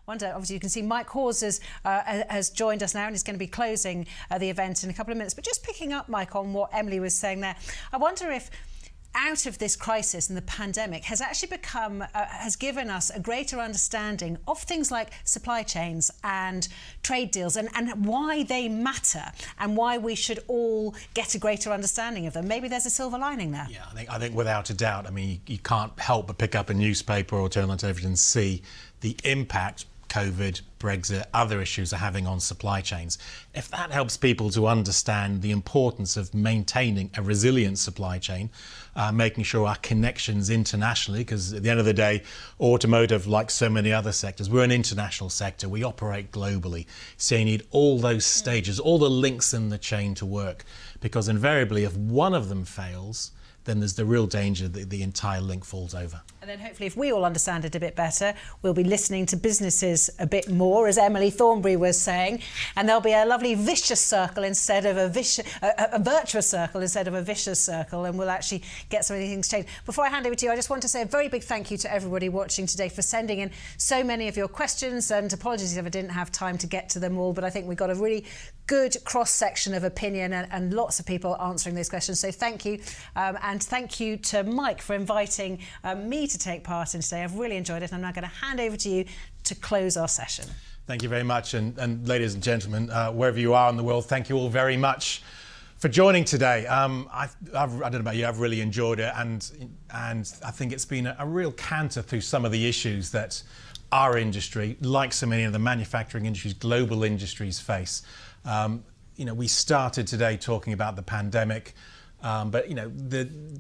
Wonder, obviously you can see Mike Hawes has joined us now and is going to be closing the event in a couple of minutes. But just picking up, Mike, on what Emily was saying there, I wonder if out of this crisis and the pandemic has actually has given us a greater understanding of things like supply chains and trade deals and why they matter and why we should all get a greater understanding of them. Maybe there's a silver lining there. Yeah, I think without a doubt. I mean, you can't help but pick up a newspaper or turn on television and see the impact COVID, Brexit, other issues are having on supply chains. If that helps people to understand the importance of maintaining a resilient supply chain, making sure our connections internationally, because at the end of the day, automotive, like so many other sectors, we're an international sector, we operate globally. So you need all those stages, all the links in the chain to work, because invariably if one of them fails, then there's the real danger that the entire link falls over. And then hopefully if we all understand it a bit better, we'll be listening to businesses a bit more, as Emily Thornberry was saying, and there'll be a lovely vicious circle instead of a virtuous circle instead of a vicious circle, and we'll actually get some of these things changed. Before I hand over to you, I just want to say a very big thank you to everybody watching today for sending in so many of your questions, and apologies if I didn't have time to get to them all, but I think we got a really good cross-section of opinion and lots of people answering those questions. So thank you. And thank you to Mike for inviting me to take part in today. I've really enjoyed it. And I'm now going to hand over to you to close our session. Thank you very much. And ladies and gentlemen, wherever you are in the world, thank you all very much for joining today. I don't know about you, I've really enjoyed it. And I think it's been a real canter through some of the issues that our industry, like so many of the manufacturing industries, global industries face. We started today talking about the pandemic, but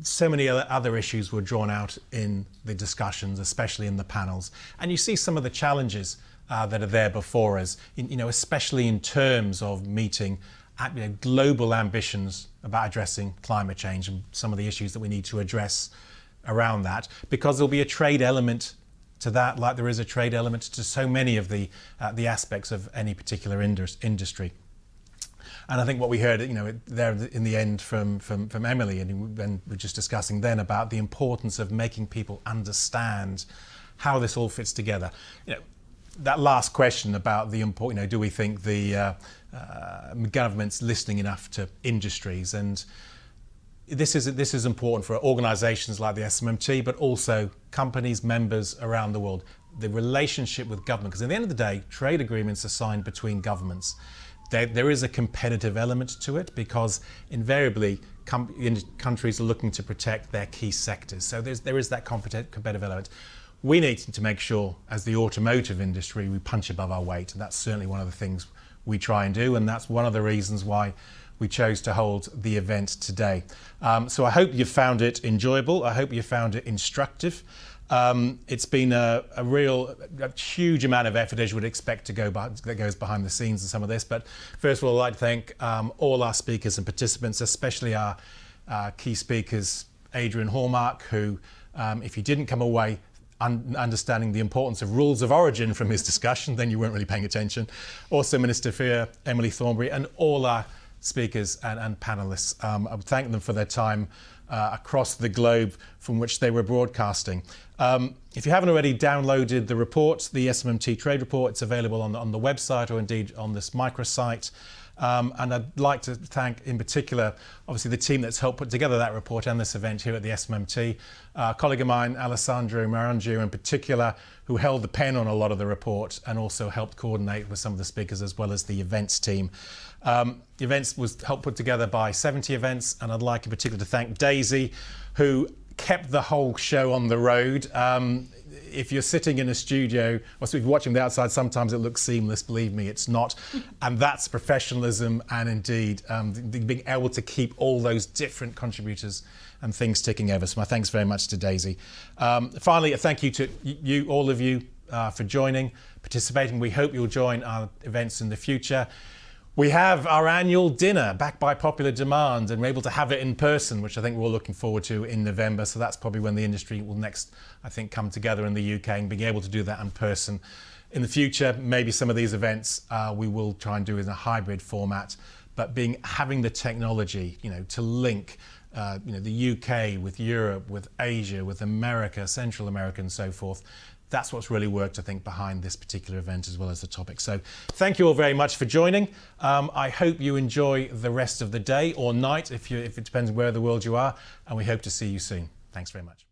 so many other issues were drawn out in the discussions, especially in the panels. And you see some of the challenges that are there before us, especially in terms of meeting global ambitions about addressing climate change and some of the issues that we need to address around that, because there'll be a trade element to that, like there is a trade element to so many of the aspects of any particular industry. And I think what we heard, there in the end from Emily, and we're just discussing then about the importance of making people understand how this all fits together. That last question about the important, do we think the government's listening enough to industries? And this is important for organisations like the SMMT, but also companies, members around the world. The relationship with government, because at the end of the day, trade agreements are signed between governments. There is a competitive element to it, because invariably countries are looking to protect their key sectors. So there is that competitive element. We need to make sure, as the automotive industry, we punch above our weight. And that's certainly one of the things we try and do. And that's one of the reasons why we chose to hold the event today. So I hope you found it enjoyable. I hope you found it instructive. It's been a huge amount of effort, as you would expect, that goes behind the scenes in some of this. But first of all, I'd like to thank all our speakers and participants, especially our key speakers, Adrian Hallmark, who, if you didn't come away understanding the importance of rules of origin from his discussion, then you weren't really paying attention. Also, Minister for Emily Thornberry, and all our speakers and panellists. I would thank them for their time across the globe from which they were broadcasting. If you haven't already downloaded the report, the SMMT Trade Report, it's available on the website or indeed on this microsite. And I'd like to thank in particular, obviously, the team that's helped put together that report and this event here at the SMMT. A colleague of mine, Alessandro Marangiu in particular, who held the pen on a lot of the report and also helped coordinate with some of the speakers as well as the events team. The events was helped put together by 70 Events, and I'd like in particular to thank Daisy, who kept the whole show on the road. If you're sitting in a studio, or if you're watching the outside, sometimes it looks seamless. Believe me, it's not. And that's professionalism, and indeed being able to keep all those different contributors and things ticking over. So my thanks very much to Daisy. Finally, a thank you to you, all of you, for joining, participating. We hope you'll join our events in the future. We have our annual dinner, back by popular demand, and we're able to have it in person, which I think we're all looking forward to in November. So that's probably when the industry will next, I think, come together in the UK, and being able to do that in person. In the future, maybe some of these events we will try and do in a hybrid format, but having the technology, to link, the UK with Europe, with Asia, with America, Central America, and so forth. that's what's really worked, I think, behind this particular event as well as the topic. So thank you all very much for joining. I hope you enjoy the rest of the day or night, if it depends where in the world you are, and we hope to see you soon. Thanks very much.